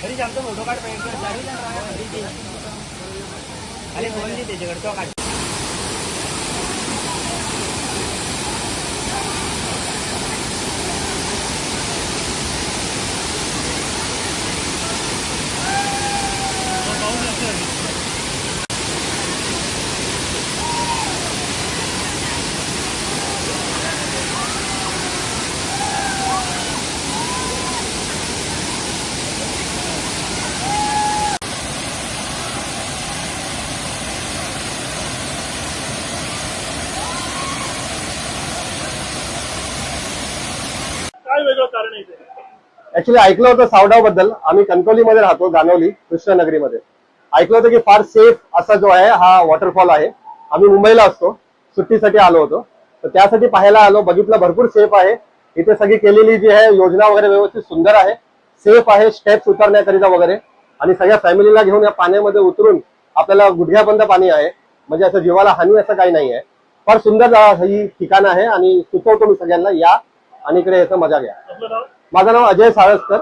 घरी आमचा फोटो काढ अरे फोन दे त्याच्याकडे तो काढ. काय वेगळं कारण आहे? ऍक्च्युली ऐकलं होतं सावडाव बद्दल. आम्ही कणकवलीमध्ये राहतो, जानवली कृष्णनगरीमध्ये. ऐकलं होतं की फार सेफ असा जो आहे हा वॉटरफॉल आहे. आम्ही मुंबईला असतो, सुट्टीसाठी आलो होतो, तर त्यासाठी पाहायला आलो. बघितलं भरपूर सेफ आहे इथे. सगळी केलेली जी आहे योजना वगैरे व्यवस्थित सुंदर आहे, सेफ आहे, स्टेप्स उतरण्याकरिता वगैरे. आणि सगळ्या फॅमिलीला घेऊन या पाण्यामध्ये उतरून आपल्याला गुडघ्याबंद पाणी आहे, म्हणजे असं जीवाला हानी असं काही नाही आहे. फार सुंदर ही ठिकाण आहे आणि सुचवतो मी सगळ्यांना या आणि इकडे याचं मजा घ्या. माझं नाव अजय साळसकर.